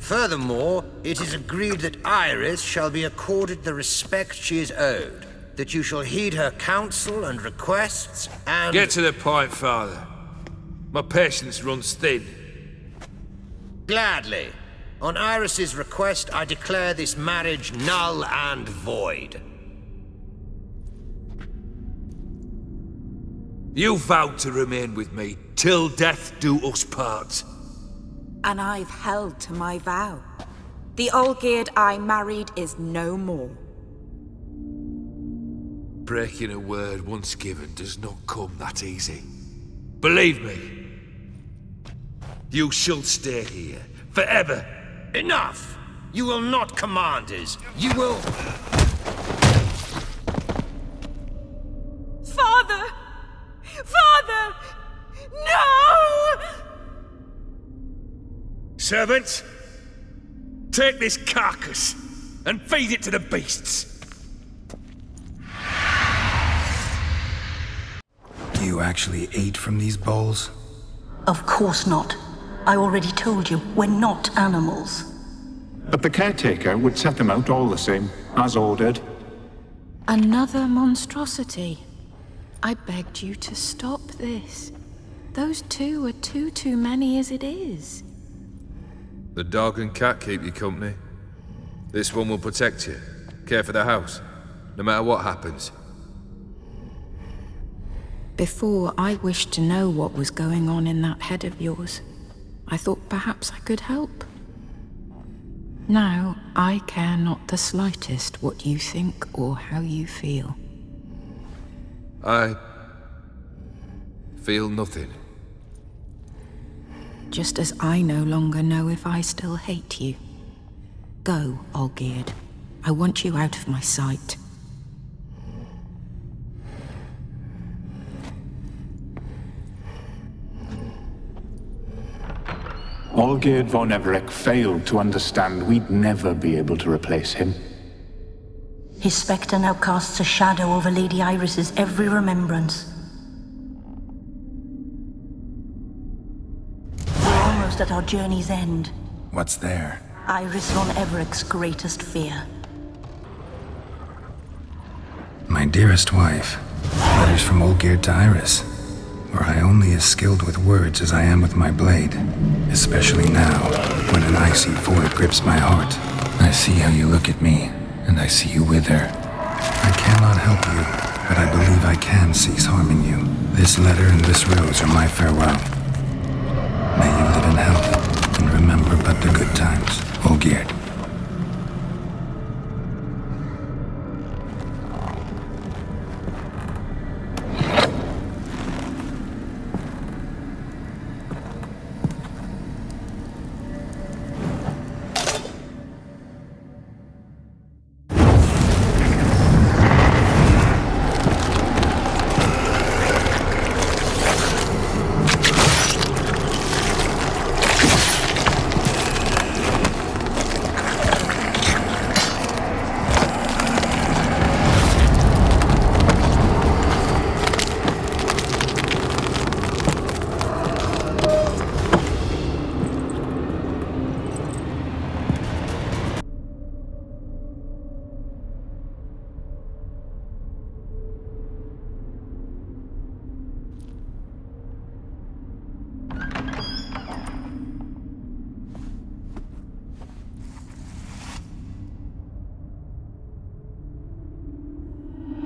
Furthermore, it is agreed that Iris shall be accorded the respect she is owed, that you shall heed her counsel and requests, and— Get to the point, Father. My patience runs thin. Gladly. On Iris's request, I declare this marriage null and void. You vowed to remain with me till death do us part. And I've held to my vow. The Olgierd I married is no more. Breaking a word once given does not come that easy. Believe me. You shall stay here, forever. Enough! You will not command us. You will— Father! Father! No! Servants, take this carcass and feed it to the beasts. You actually ate from these bowls? Of course not. I already told you, we're not animals. But the caretaker would set them out all the same, as ordered. Another monstrosity. I begged you to stop this. Those two are too many as it is. The dog and cat keep you company. This one will protect you, care for the house, no matter what happens. Before, I wished to know what was going on in that head of yours. I thought perhaps I could help. Now, I care not the slightest what you think or how you feel. I feel nothing. Just as I no longer know if I still hate you. Go, Olgierd. I want you out of my sight. Olgierd von Everec failed to understand we'd never be able to replace him. His spectre now casts a shadow over Lady Iris's every remembrance. We're almost at our journey's end. What's there? Iris von Everec's greatest fear. My dearest wife, letters from Olgierd to Iris. Were I only as skilled with words as I am with my blade, especially now, when an icy void grips my heart. I see how you look at me, and I see you wither. I cannot help you, but I believe I can cease harming you. This letter and this rose are my farewell. May you live in health, and remember but the good times, Olgierd.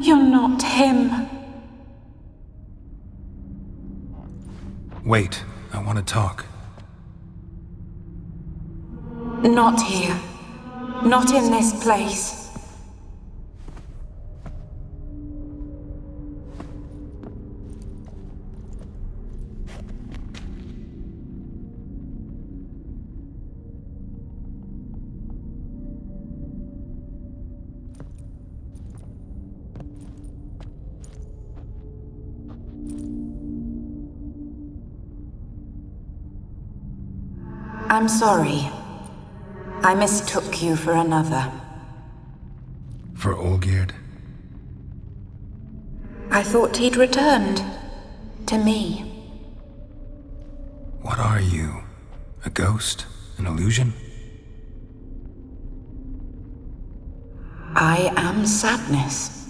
You're not him. Wait, I want to talk. Not here. Not in this place. I'm sorry. I mistook you for another. For Olgierd? I thought he'd returned. To me. What are you? A ghost? An illusion? I am Sadness.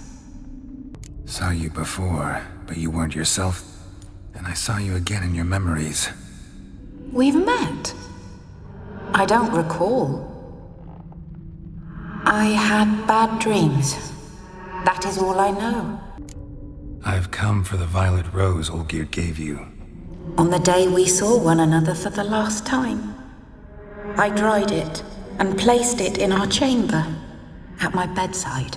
Saw you before, but you weren't yourself. And I saw you again in your memories. We've met. I don't recall. I had bad dreams. That is all I know. I've come for the violet rose Olgierd gave you. On the day we saw one another for the last time, I dried it and placed it in our chamber, at my bedside.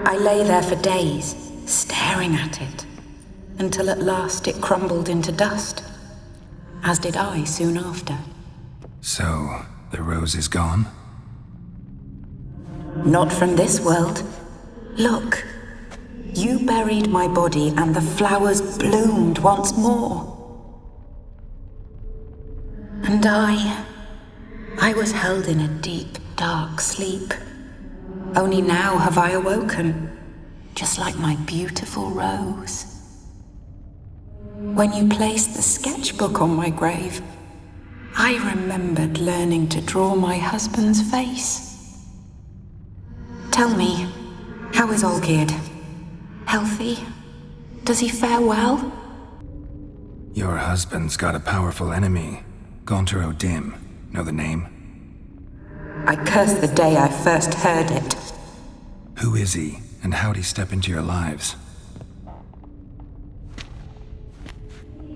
I lay there for days, staring at it, until at last it crumbled into dust, as did I soon after. So, the rose is gone? Not from this world. Look, you buried my body and the flowers bloomed once more. And I was held in a deep, dark sleep. Only now have I awoken, just like my beautiful rose. When you placed the sketchbook on my grave, I remembered learning to draw my husband's face. Tell me, how is Olgierd? Healthy? Does he fare well? Your husband's got a powerful enemy. Gaunter O'Dim. Know the name? I curse the day I first heard it. Who is he, and how'd he step into your lives?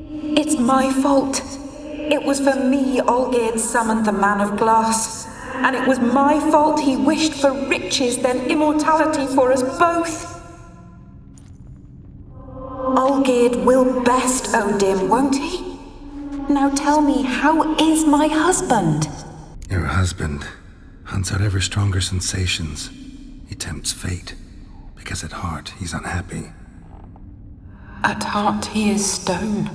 It's my fault. It was for me Olgierd summoned the Man of Glass. And it was my fault he wished for riches, then immortality for us both. Olgierd will best O'Dim, won't he? Now tell me, how is my husband? Your husband hunts out ever stronger sensations. He tempts fate, because at heart he's unhappy. At heart he is stone,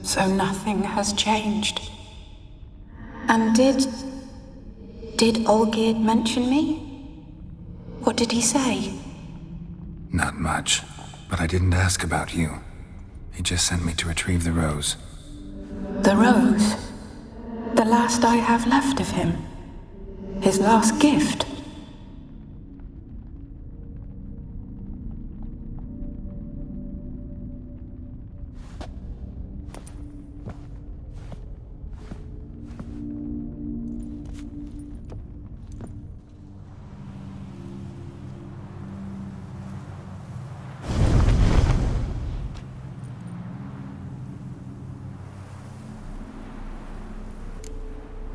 so nothing has changed. And did Olgierd mention me? What did he say? Not much, but I didn't ask about you. He just sent me to retrieve the rose. The rose? The last I have left of him? His last gift?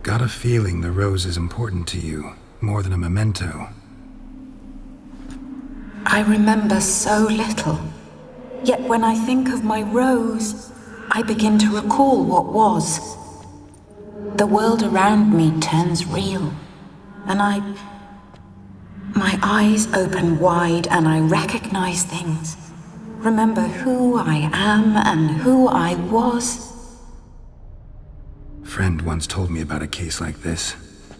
Got a feeling the rose is important to you, more than a memento. I remember so little. Yet when I think of my rose, I begin to recall what was. The world around me turns real, and my eyes open wide and I recognize things. Remember who I am and who I was. Friend once told me about a case like this.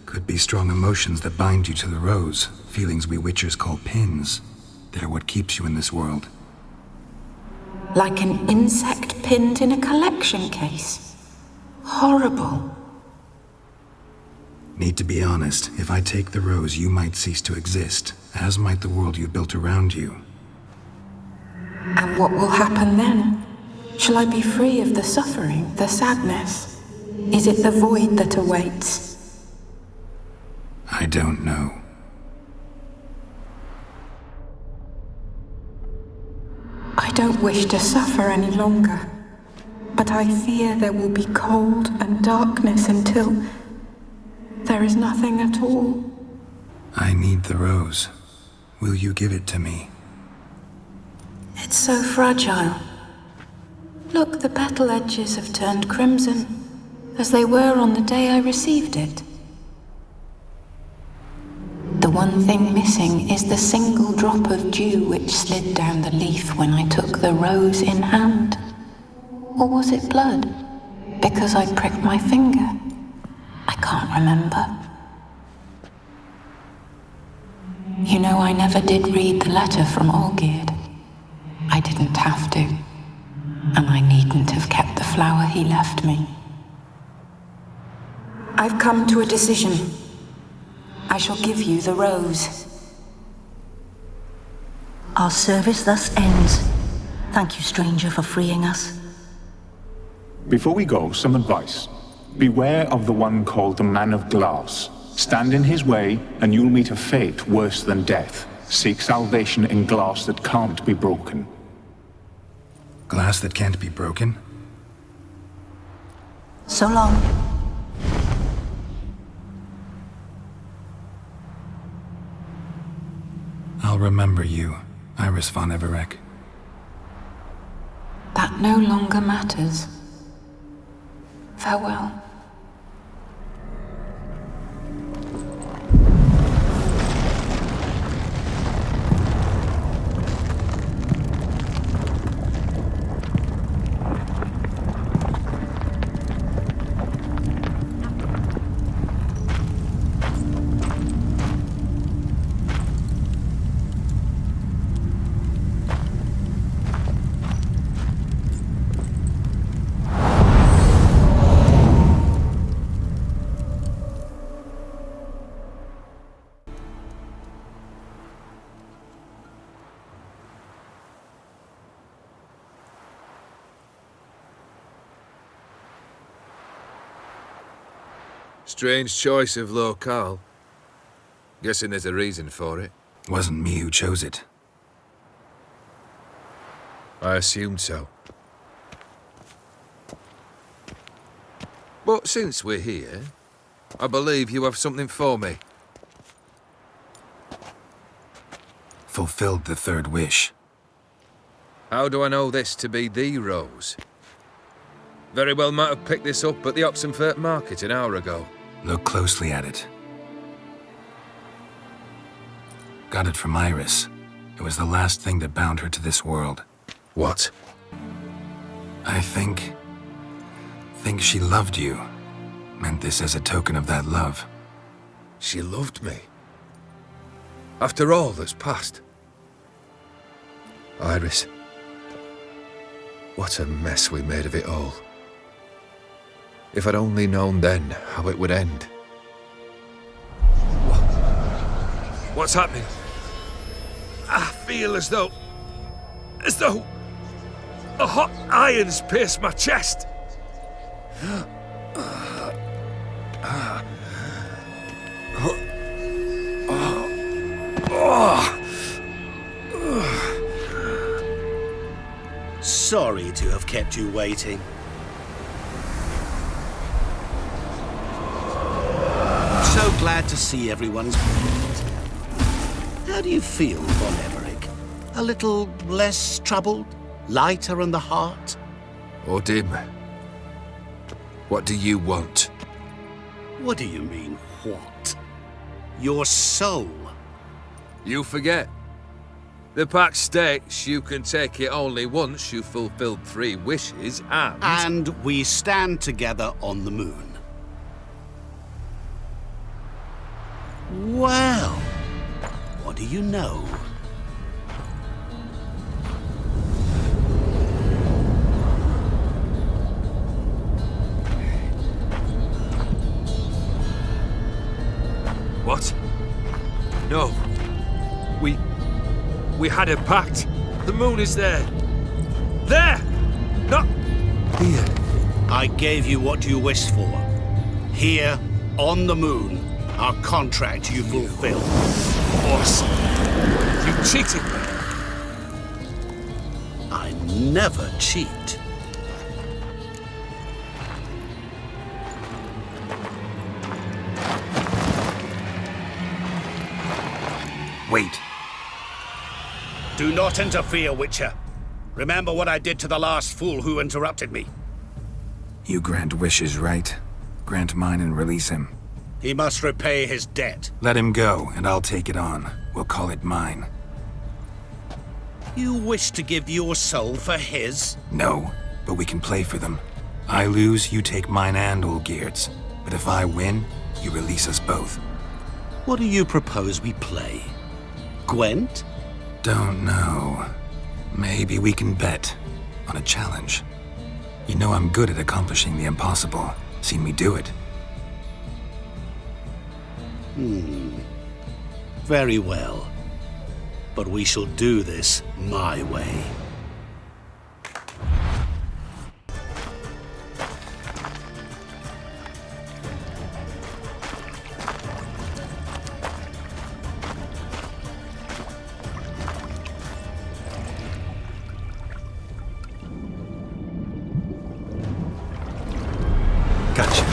Could be strong emotions that bind you to the rose, feelings we witchers call pins. They're what keeps you in this world. Like an insect pinned in a collection case. Horrible. Need to be honest, if I take the rose, you might cease to exist, as might the world you built around you. And what will happen then? Shall I be free of the suffering, the sadness? Is it the void that awaits? I don't know. I don't wish to suffer any longer, but I fear there will be cold and darkness until there is nothing at all. I need the rose. Will you give it to me? It's so fragile. Look, the petal edges have turned crimson, as they were on the day I received it. The one thing missing is the single drop of dew which slid down the leaf when I took the rose in hand. Or was it blood? Because I pricked my finger? I can't remember. You know, I never did read the letter from Olgierd. I didn't have to. And I needn't have kept the flower he left me. I've come to a decision. I shall give you the rose. Our service thus ends. Thank you, stranger, for freeing us. Before we go, some advice. Beware of the one called the Man of Glass. Stand in his way, and you'll meet a fate worse than death. Seek salvation in glass that can't be broken. Glass that can't be broken? So long. I'll remember you, Iris von Everec. That no longer matters. Farewell. Strange choice of locale. Guessing there's a reason for it. Wasn't me who chose it. I assumed so. But since we're here, I believe you have something for me. Fulfilled the third wish. How do I know this to be the rose? Very well might have picked this up at the Oxenfurt market an hour ago. Look closely at it. Got it from Iris. It was the last thing that bound her to this world. What? I think she loved you. Meant this as a token of that love. She loved me. After all that's passed. Iris. What a mess we made of it all. If I'd only known then how it would end. What's happening? I feel as though a hot iron's pierced my chest. Sorry to have kept you waiting. So glad to see everyone's pleased. How do you feel, Von Everec? A little less troubled? Lighter in the heart? Or dim? What do you want? What do you mean, what? Your soul. You forget. The pact states you can take it only once you've fulfilled 3 wishes and... And we stand together on the moon. Well, what do you know? What? No. We had a pact. The moon is there. There! Not here. I gave you what you wished for. Here, on the moon, our contract you fulfilled. Boss, you cheated me. I never cheat. Wait. Do not interfere, Witcher. Remember what I did to the last fool who interrupted me. You grant wishes, right? Grant mine and release him. He must repay his debt. Let him go, and I'll take it on. We'll call it mine. You wish to give your soul for his? No, but we can play for them. I lose, you take mine and Olgierd's. But if I win, you release us both. What do you propose we play? Gwent? Don't know. Maybe we can bet on a challenge. You know I'm good at accomplishing the impossible. Seen me do it. Very well. But we shall do this my way. Gotcha.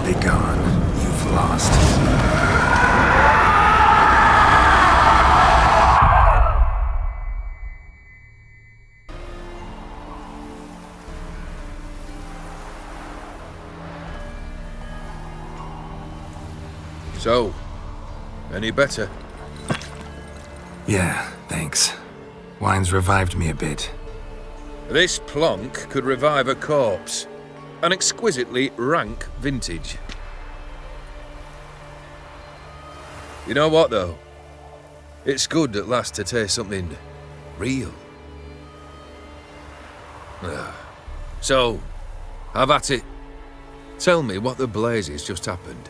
Be gone. You've lost. So, any better? Yeah, thanks. Wine's revived me a bit. This plonk could revive a corpse. An exquisitely rank vintage. You know what, though? It's good at last to taste something real. So, have at it. Tell me what the blazes just happened.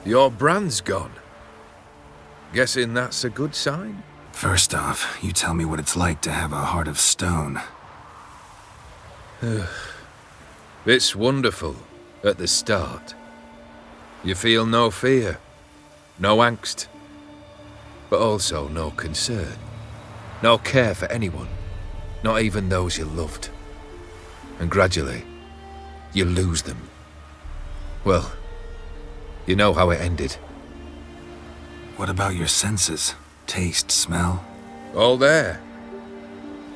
Your brand's gone. Guessing that's a good sign? First off, you tell me what it's like to have a heart of stone. It's wonderful at the start. You feel no fear, no angst, but also no concern, no care for anyone, not even those you loved. And gradually, you lose them. Well, you know how it ended. What about your senses? Taste, smell? All there.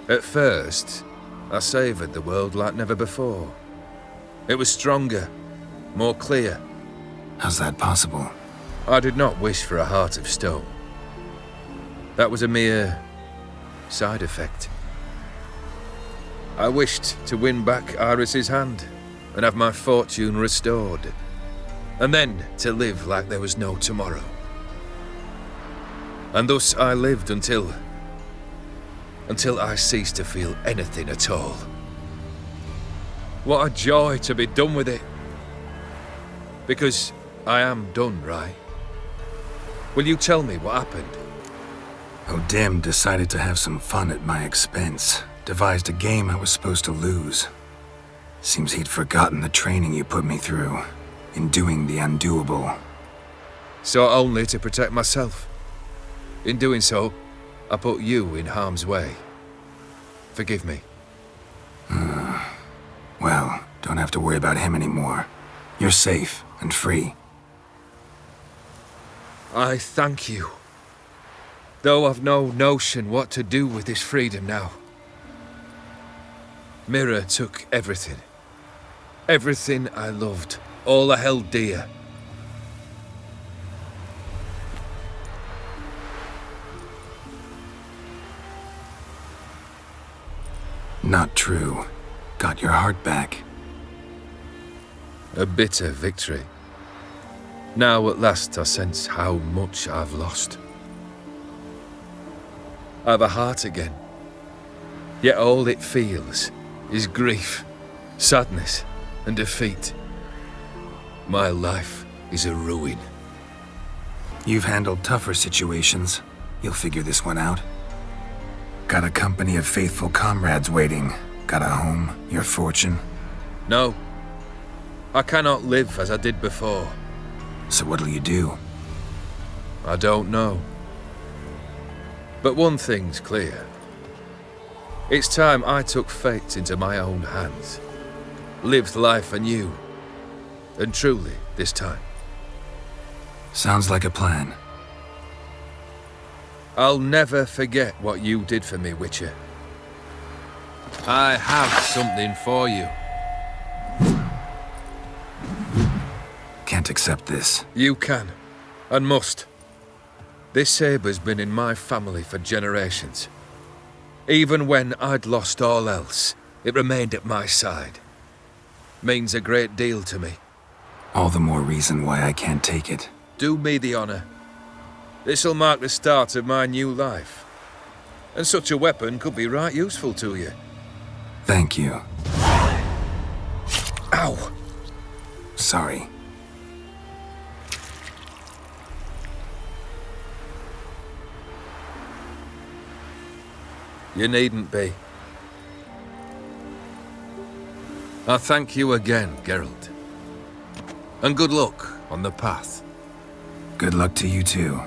At first, I savoured the world like never before. It was stronger, more clear. How's that possible? I did not wish for a heart of stone. That was a mere side effect. I wished to win back Iris's hand and have my fortune restored, and then to live like there was no tomorrow. And thus I lived until I ceased to feel anything at all. What a joy to be done with it. Because I am done, right? Will you tell me what happened? O'Dim decided to have some fun at my expense. Devised a game I was supposed to lose. Seems he'd forgotten the training you put me through in doing the undoable. So only to protect myself. In doing so, I put you in harm's way. Forgive me. Well, don't have to worry about him anymore. You're safe and free. I thank you. Though I've no notion what to do with this freedom now. Mira took everything. Everything I loved. All I held dear. Not true. Got your heart back. A bitter victory. Now at last I sense how much I've lost. I've a heart again. Yet all it feels is grief, sadness, and defeat. My life is a ruin. You've handled tougher situations. You'll figure this one out. Got a company of faithful comrades waiting. Got a home, your fortune. No. I cannot live as I did before. So what'll you do? I don't know. But one thing's clear. It's time I took fate into my own hands. Lived life anew. And truly, this time. Sounds like a plan. I'll never forget what you did for me, Witcher. I have something for you. Can't accept this. You can, and must. This sabre's been in my family for generations. Even when I'd lost all else, it remained at my side. Means a great deal to me. All the more reason why I can't take it. Do me the honor. This'll mark the start of my new life. And such a weapon could be right useful to you. Thank you. Ow! Sorry. You needn't be. I thank you again, Geralt. And good luck on the path. Good luck to you too.